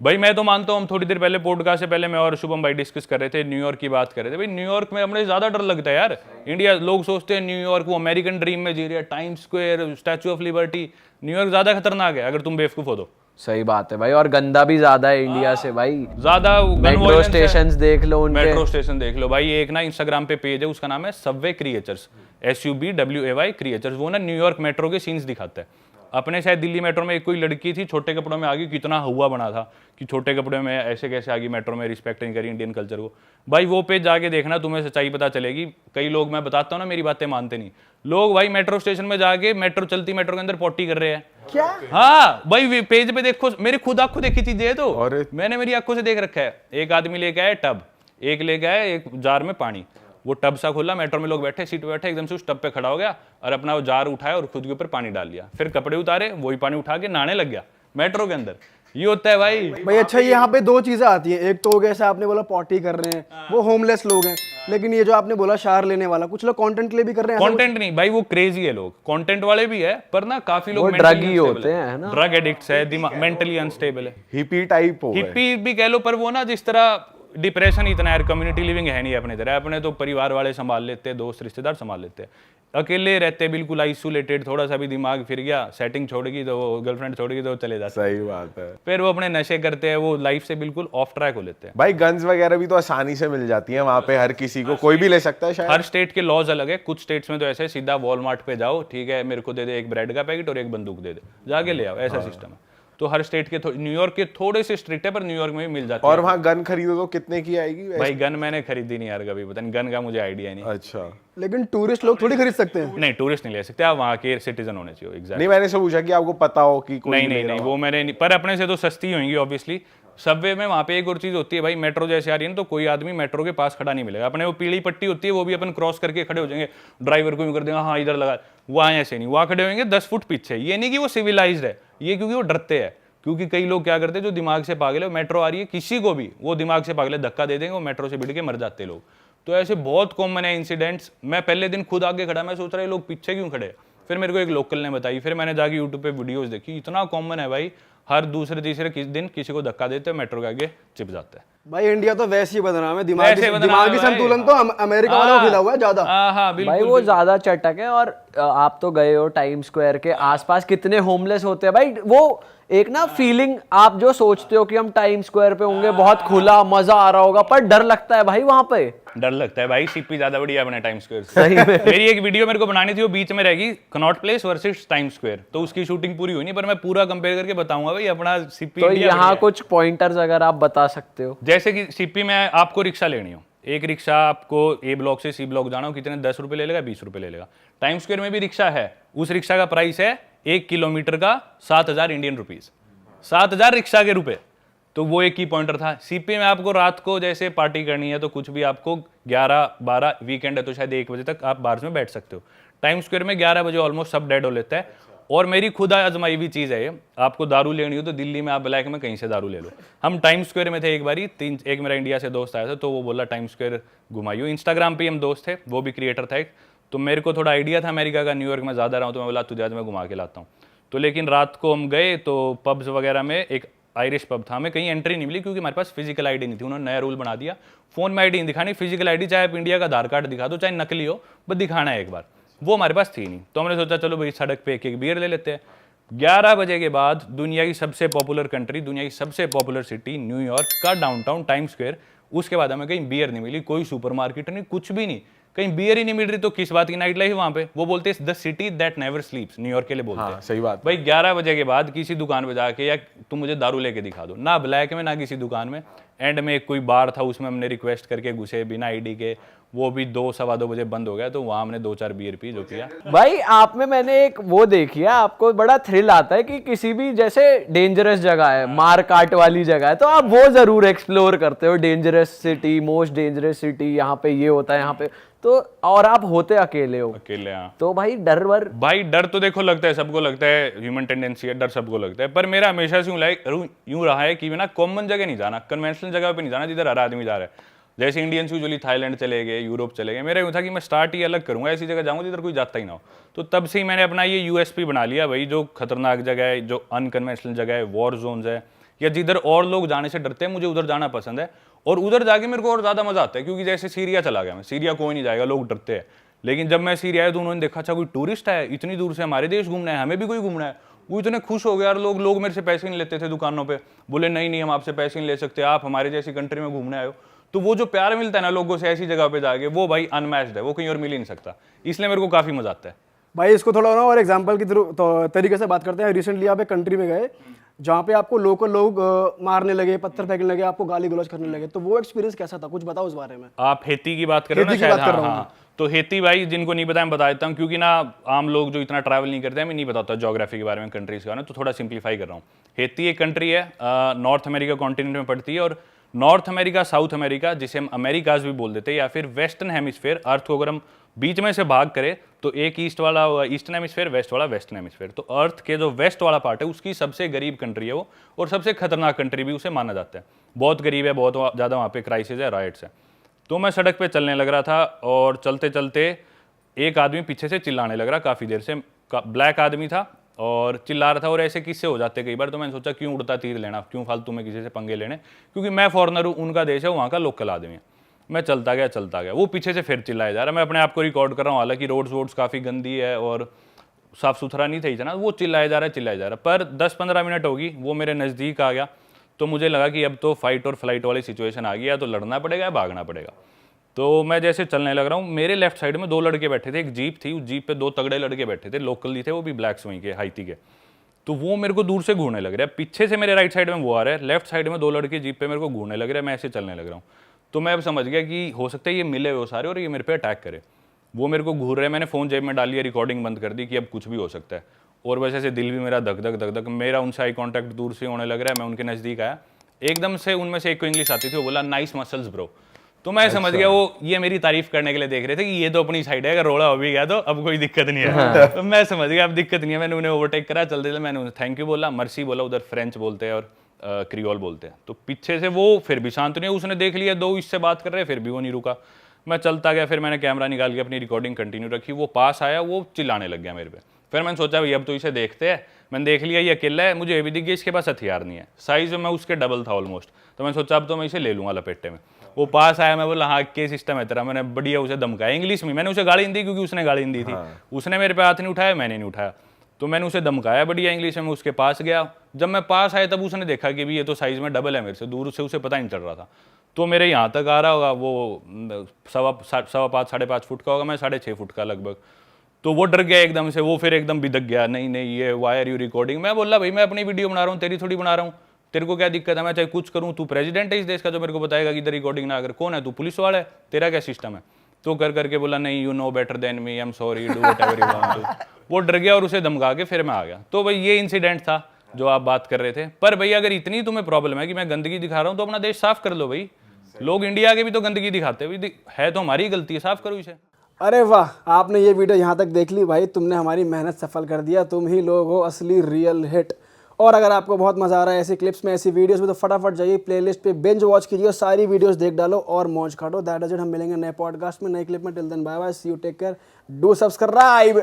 भाई मैं तो मानता हूँ, हम थोड़ी देर पहले पॉडकास्ट से पहले मैं और शुभम भाई डिस्कस कर रहे थे, न्यूयॉर्क की बात कर रहे थे। भाई न्यूयॉर्क में हमें ज्यादा डर लगता है यार। इंडिया, लोग सोचते हैं न्यूयॉर्क वो अमेरिकन ड्रीम में जी रही है, time square, statue of liberty. New York ज्यादा खतरनाक है अगर तुम बेवकूफ हो तो। सही बात है भाई, और गंदा भी ज्यादा है इंडिया से भाई। ज्यादा मेट्रो स्टेशन देख लो उनके। मेट्रो स्टेशन देख लो भाई। एक ना इंस्टाग्राम पे पेज है, उसका नाम है सबवे क्रिएचर्स, SUBWAY क्रिएचर्स। वो ना न्यूयॉर्क मेट्रो के सीन्स दिखाता है। अपने शायद दिल्ली मेट्रो में एक कोई लड़की थी, छोटे कपड़ों में आ गई, कितना हुआ बना था कि छोटे कपड़ों में ऐसे कैसे आ गई मेट्रो में, रिस्पेक्ट नहीं करी इंडियन कल्चर को। भाई वो पेज जाके देखना, तुम्हें सच्चाई पता चलेगी। कई लोग, मैं बताता हूँ ना, मेरी बातें मानते नहीं लोग। भाई मेट्रो स्टेशन में जाके मेट्रो चलती मेट्रो के अंदर पॉटी कर रहे हैं। क्या? हाँ भाई, पेज पे देखो, मेरी खुद आंखों देखी चीजें है तो मैंने मेरी आंखों से देख रखा है। एक आदमी लेके आया टब, एक लेके आया एक जार में पानी। वो टब सा खोला, मेट्रो में लोग बैठे, सीट पे बैठे, एकदम से उस टब पे खड़ा हो गया और अपना वो जार उठाया और खुद के ऊपर पानी डाल लिया। फिर कपड़े उतारे, वही पानी उठा के नहाने लग गया मेट्रो के अंदर। ये होता है भाई। भाई अच्छा, यहाँ पे दो चीजें आती हैं। एक तो जैसे आपने बोला पॉटी कर रहे हैं, वो होमलेस लोग हैं। लेकिन ये जो आपने बोला शार लेने वाला, कुछ लोग कंटेंट के लिए भी कर रहे हैं। कंटेंट नहीं भाई, वो क्रेजी है लोग, कंटेंट वाले भी है, पर ना काफी लोग ड्रग ही होते हैं ना, ड्रग एडिक्ट्स है, दिमाग मेंटली अनस्टेबल है, हिपी टाइप हो गए। हिप्पी भी कह लो। पर वो ना जिस तरह डिप्रेशन इतना यार, कम्युनिटी लिविंग है नहीं अपने तरह। अपने तो परिवार वाले संभाल लेते हैं, दोस्त रिश्तेदार संभाल लेते हैं, अकेले रहते बिल्कुल आइसोलेटेड। थोड़ा सा भी दिमाग फिर गया, सेटिंग छोड़ेगी तो गर्लफ्रेंड छोड़ेगी तो चले जाते। सही बात है। फिर वो अपने नशे करते हैं, वो लाइफ से बिल्कुल ऑफ ट्रैक हो लेते हैं। भाई गन्स वगैरह भी तो आसानी से मिल जाती है वहां पे, हर किसी को, कोई भी ले सकता है शायद। हर स्टेट के लॉज अलग है। कुछ स्टेट्स में तो ऐसे सीधा वॉलमार्ट पे जाओ, ठीक है मेरे को दे दे एक ब्रेड का पैकेट और एक बंदूक दे दे, जाके ले आओ, ऐसा सिस्टम है। तो हर स्टेट के, न्यूयॉर्क के थोड़े से स्ट्रिक्ट है, पर न्यूयॉर्क में भी मिल जाती है। और वहाँ गन खरीदो तो कितने की आएगी? भाई गन मैंने खरीदी नहीं यार कभी, पता नहीं, गन का मुझे आइडिया नहीं। अच्छा, लेकिन टूरिस्ट लोग थोड़ी खरीद सकते हैं। नहीं, टूरिस्ट नहीं ले सकते, आप वहाँ के सिटीजन होने चाहिए। एग्जैक्ट नहीं, मैंने से पूछा कि आपको पता हो कि कोई नहीं, वो मैंने नहीं, पर अपने से तो सस्ती होंगी ऑब्वियसली। सबवे में वहाँ पे एक और चीज होती है भाई, मेट्रो जैसे आ रही है ना, तो कोई आदमी मेट्रो के पास खड़ा नहीं मिलेगा। अपने वो पीली पट्टी होती है, वो भी अपन क्रॉस करके खड़े हो जाएंगे, ड्राइवर को यूं कर देंगे, हाँ इधर लगा। वहाँ ऐसे नहीं, वहाँ खड़े होंगे 10 फुट पीछे। ये नहीं कि वो सिविलाइज्ड है, ये क्योंकि वो डरते हैं। क्योंकि कई लोग क्या करते हैं जो दिमाग से पागल है, मेट्रो आ रही है किसी को भी, वो दिमाग से पागल है, धक्का दे देंगे, वो मेट्रो से भिड़ के मर जाते हैं लोग। तो ऐसे बहुत कॉमन है इंसिडेंट्स। मैं पहले दिन खुद आगे खड़ा, मैं सोच रहा है लोग पीछे क्यों खड़े। फिर मेरे को एक लोकल ने बताई, फिर मैंने जाके यूट्यूब पे वीडियोस देखी, इतना कॉमन है भाई। हर दूसरे तीसरे दिन किसी को धक्का देते हैं, मेट्रो के आगे चिप जाता है। भाई इंडिया तो वैसे ही बदनाम है, दिमागी संतुलन तो अमेरिका वालों को खिला हुआ है ज्यादा। हाँ भाई वो ज्यादा चटक है। और आप तो गए हो टाइम स्क्वायर के आसपास, कितने होमलेस होते हैं भाई। वो एक ना फीलिंग, आप जो सोचते हो कि हम टाइम स्क्वायर पे होंगे, बहुत खुला मजा आ रहा होगा, पर डर लगता है भाई वहां पे। डर लगता है भाई, सीपी ज्यादा बढ़िया अपने टाइम स्क्वायर सही में। मेरी एक वीडियो मेरे को बनानी थी, वो बीच में रहेगी, Connaught place versus time square. तो उसकी शूटिंग पूरी हुई नहीं, पर मैं पूरा कंपेयर करके बताऊंगा भाई अपना सीपी। तो यहाँ कुछ पॉइंटर्स अगर आप बता सकते हो। जैसे कि सीपी में आपको रिक्शा लेनी हो, एक रिक्शा आपको ए ब्लॉक से सी ब्लॉक जाना हो, कितने 10 रुपए ले लेगा, 20 रुपए ले लेगा। टाइम स्क्वायर में भी रिक्शा है, उस रिक्शा का प्राइस है 1 किलोमीटर का 7,000 इंडियन रुपीज, 7,000 रिक्शा के रुपए। तो वो एक की पॉइंटर था। सीपी में आपको रात को जैसे पार्टी करनी है तो कुछ भी आपको 11-12, वीकेंड है तो शायद 1 बजे तक आप बार्स में बैठ सकते हो। टाइम स्क्वायर में 11 बजे ऑलमोस्ट सब डेड हो लेता है। और मेरी खुद आजमाई हुई चीज़ है ये, आपको दारू लेनी हो तो दिल्ली में आप ब्लैक में कहीं से दारू ले लो। हम टाइम स्क्वायर में थे एक बारी, एक मेरा इंडिया से दोस्त आया था, तो वो बोला टाइम स्क्वायर घुमाइयो। इंस्टाग्राम पे हम दोस्त थे, वो भी क्रिएटर था एक, तो मेरे को थोड़ा आइडिया था अमेरिका का, न्यूयॉर्क में ज़्यादा रहा हूँ, तो मैं बोला तुझे आज मैं घुमा के लाता हूँ। तो लेकिन रात को हम गए तो पब्स वगैरह में, एक आयरिश पब था, हमें कहीं एंट्री नहीं मिली क्योंकि हमारे पास फिजिकल आईडी नहीं थी। उन्होंने नया रूल बना दिया, फोन में आईडी नहीं दिखानी, फिजिकल आईडी चाहे आप इंडिया का आधार कार्ड दिखा दो, चाहे नकली हो, बस दिखाना है एक बार। वो हमारे पास थी नहीं, तो हमने सोचा चलो भाई सड़क पे एक बियर ले लेते हैं। 11 बजे के बाद दुनिया की सबसे पॉपुलर कंट्री, दुनिया की सबसे पॉपुलर सिटी न्यूयॉर्क का डाउनटाउन टाइम स्क्वायर, उसके बाद हमें कहीं बियर नहीं मिली, कोई सुपरमार्केट नहीं, कुछ भी नहीं, कहीं बियर ही नहीं मिल रही। तो किस बात की नाइट लाइफ वहां पे, वो बोलते हैं the city that never स्लीप्स, New York के लिए बोलते हैं। सही बात भाई 11 बजे के बाद किसी दुकान पे जाके या तुम मुझे दारू लेके दिखा दो, ना ब्लैक में ना किसी दुकान में। एंड में एक कोई बार था, उसमें हमने रिक्वेस्ट करके घुसे बिना आईडी के, वो भी 2-2:15 बजे बंद हो गया, तो वहां हमने 2-4 बियर पी, जो किया। भाई आप में मैंने एक वो देखी है, आपको बड़ा थ्रिल आता है कि किसी भी जैसे डेंजरस जगह है, मार काट वाली जगह है, तो आप वो जरूर एक्सप्लोर करते हो। Dangerous city, most dangerous city, यहाँ पे ये होता है, यहाँ पे तो, और आप होते अकेले हो। अकेले, हाँ। तो भाई भाई डर तो देखो लगता है, सबको लगता है, ह्यूमन टेंडेंसी है, डर सबको लगता है। पर मेरा हमेशा से यूं रहा है कि ना कॉमन जगह नहीं जाना, कन्वेंशनल जगह पे नहीं जाना जिधर हर आदमी जा रहा है। जैसे इंडियंस यूजुअली थाईलैंड चले गए, यूरोप चले गए, मेरा यूं था कि मैं स्टार्ट ही अलग करूंगा, ऐसी जगह जाऊंगा जिधर कोई जाता ही ना हो। तो तब से ही मैंने अपना ये USP बना लिया भाई, जो खतरनाक जगह है, जो अनकन्वेंशनल जगह है, वॉर जोन्स है, या जिधर और लोग जाने से डरते हैं मुझे उधर जाना पसंद है, और उधर जाके मेरे को और ज्यादा मजा आता है। क्योंकि जैसे सीरिया चला गया मैं, सीरिया कोई नहीं जाएगा, लोग डरते हैं, लेकिन जब मैं सीरिया आया तो उन्होंने देखा अच्छा कोई टूरिस्ट है इतनी दूर से हमारे देश घूमना है, हमें भी कोई घूमना है, वो इतने खुश हो गए यार। लोग मेरे से पैसे नहीं लेते थे दुकानों पे, बोले नहीं हम आपसे पैसे नहीं ले सकते, आप हमारे जैसी कंट्री में घूमने आए हो। तो वो जो प्यार मिलता है ना लोगों से ऐसी जगह पे जाके, वो भाई अनमैच्ड है, वो कहीं और मिल ही नहीं सकता। इसलिए मेरे को काफी मजा आता है। भाई इसको थोड़ा ना और एग्जांपल की तो तरीके से बात करते हैं। रिसेंटली आप एक कंट्री में गए जहाँ पे आपको लोकल लोग मारने लगे, पत्थर फेंकने लगे, आपको गाली गलौज करने लगे, तो वो एक्सपीरियंस कैसा था, कुछ बताओ उस बारे में। आप हेती की बात कर रहे हो ना हेती की शायद? बात कर हाँ रहा हूँ हाँ। तो हेती भाई जिनको नहीं पता मैं बता देता हूँ, क्योंकि ना आम लोग जो इतना ट्रैवल नहीं करते हैं, मैं नहीं बताता ज्योग्राफी के बारे में, कंट्रीज के बारे में, तो थोड़ा सिंप्लीफाई कर रहा हूँ। हेती एक कंट्री है, नॉर्थ अमेरिका कॉन्टिनेंट में पड़ती है, और नॉर्थ अमेरिका, साउथ अमेरिका, जिसे हम अमेरिकाज भी बोल देते हैं, या फिर वेस्टर्न हेमिस्फेयर, अर्थ को अगर हम बीच में से भाग करें तो एक ईस्ट वाला ईस्टर्न हेमिस्फेयर, वेस्ट वाला वेस्टर्न हेमिस्फेयर। तो अर्थ के जो वेस्ट वाला पार्ट है उसकी सबसे गरीब कंट्री है वो, और सबसे खतरनाक कंट्री भी उसे माना जाता है। बहुत गरीब है, बहुत ज़्यादा वहाँ पे क्राइसिस है, राइट्स है। तो मैं सड़क पे चलने लग रहा था, और चलते चलते एक आदमी पीछे से चिल्लाने लग रहा काफ़ी देर से, ब्लैक आदमी था और चिल्ला रहा था। और ऐसे किस्से हो जाते कई बार, तो मैंने सोचा क्यों उड़ता तीर लेना, क्यों फालतू में किसी से पंगे लेने, क्योंकि मैं फॉरनर हूँ, उनका देश है, वहाँ का लोकल आदमी है। मैं चलता गया, वो पीछे से फिर चिल्लाया जा रहा है। मैं अपने आप को रिकॉर्ड कर रहा हूँ, हालांकि रोड्स काफ़ी गंदी है और साफ़ सुथरा नहीं था इतना। वो चिल्लाया जा रहा है, पर 10-15 मिनट होगी, वो मेरे नज़दीक आ गया। तो मुझे लगा कि अब तो फाइट और फ्लाइट वाली सिचुएशन आ गई है, तो लड़ना पड़ेगा या भागना पड़ेगा। तो मैं जैसे चलने लग रहा हूँ, मेरे लेफ्ट साइड में 2 लड़के बैठे थे, एक जीप थी, उस जीप पे 2 तगड़े लड़के बैठे थे, लोकल ही थे, वो भी ब्लैक्स वहीं के, हाइती के। तो वो मेरे को दूर से घूरने लग रहा है, पीछे से मेरे राइट साइड में वो आ रहा है, लेफ्ट साइड में 2 लड़के जीप पे मेरे को घूरने लग रहे हैं, मैं ऐसे चलने लग रहा हूँ। तो मैं अब समझ गया कि हो सकता है ये मिले हुए सारे और ये मेरे पे अटैक करे। वो मेरे को घूर रहे हैं, मैंने फ़ोन जेब में डाल लिया, रिकॉर्डिंग बंद कर दी कि अब कुछ भी हो सकता है। और वैसे से दिल भी मेरा धक धक, मेरा उनसे आई कॉन्टैक्ट दूर से होने लग रहा है। मैं उनके नज़दीक आया, एकदम से उनमें से एक को इंग्लिश आती थी, वो बोला नाइस मसल्स ब्रो। तो मैं समझ गया वो ये मेरी तारीफ करने के लिए देख रहे थे कि ये तो अपनी साइड है, अगर रोड़ा हो भी गया तो अब कोई दिक्कत नहीं है। तो मैं समझ गया अब दिक्कत नहीं है। मैंने उन्हें ओवरटेक करा, चलते चलते मैंने उन्हें थैंक यू बोला, मर्सी बोला, उधर फ्रेंच बोलते हैं और क्रियोल बोलते हैं। तो पीछे से वो फिर भी शांत नहीं है, उसने देख लिया 2 इससे बात कर रहे, फिर भी वो नहीं रुका। मैं चलता गया, फिर मैंने कैमरा निकाल के अपनी रिकॉर्डिंग कंटिन्यू रखी। वो पास आया, वो चिल्लाने लग गया मेरे पे। फिर मैंने सोचा भाई अब तो इसे देखते हैं। मैंने देख लिया ये अकेला है, मुझे ये भी दिख गया इसके पास हथियार नहीं है, साइज में मैं उसके डबल था ऑलमोस्ट। तो मैंने सोचा अब तो मैं इसे ले लूँगा लपेटे में। वो पास आया, मैं बोला हाँ क्या सिस्टम है तेरा। मैंने बढ़िया उसे धमकाया इंग्लिश में, मैंने उसे गाली नहीं दी क्योंकि उसने गाली नहीं दी थी। उसने मेरे पे हाथ नहीं उठाया, मैंने नहीं उठाया, तो मैंने उसे धमकाया बढ़िया इंग्लिश में। उसके पास गया, जब मैं पास आया तब उसने देखा कि भी ये तो साइज में डबल है मेरे से, दूर से उसे पता नहीं चल रहा था। तो मेरे यहाँ तक आ रहा होगा, वो 5.25 साढ़े 5 फुट का होगा, मैं 6.5 फुट का लगभग। तो वो डर गया एकदम से, वो फिर एकदम बिदक गया, नहीं ये वाई आर यू रिकॉर्डिंग। मैं बोला भाई मैं अपनी वीडियो बना रहा हूँ, तेरी थोड़ी बना रहा हूँ, तेरे को क्या दिक्कत है, मैं चाहे कुछ करूँ, तू प्रेसिडेंट है इस देश का जो मेरे को बताएगा कि इधर रिकॉर्डिंग ना, अगर कौन है तू, पुलिस वाला है, तेरा क्या सिस्टम है। तो कर करके बोला नहीं you know better than me, I am sorry, do whatever you want to. वो डर गया और उसे धमका के फिर मैं आ गया। तो भाई ये इंसिडेंट था जो आप बात कर रहे थे। पर भाई अगर इतनी तुम्हें प्रॉब्लम है कि मैं गंदगी दिखा रहा हूँ, तो अपना देश साफ कर लो भाई। लोग इंडिया के भी तो गंदगी दिखाते है, तो हमारी गलती है, साफ करो इसे। अरे वाह, आपने ये वीडियो यहाँ तक देख ली भाई, तुमने हमारी मेहनत सफल कर दिया। तुम ही लोग हो असली रियल हिट। और अगर आपको बहुत मजा आ रहा है ऐसी क्लिप्स में, ऐसी वीडियोस में, तो फटाफट जाइए प्लेलिस्ट पे, बिंज वॉच कीजिए, सारी वीडियोस देख डालो और मौज काटो। That is it. हम मिलेंगे नए पॉडकास्ट में, नए क्लिप में। Till then bye bye, see you, take care, do subscribe.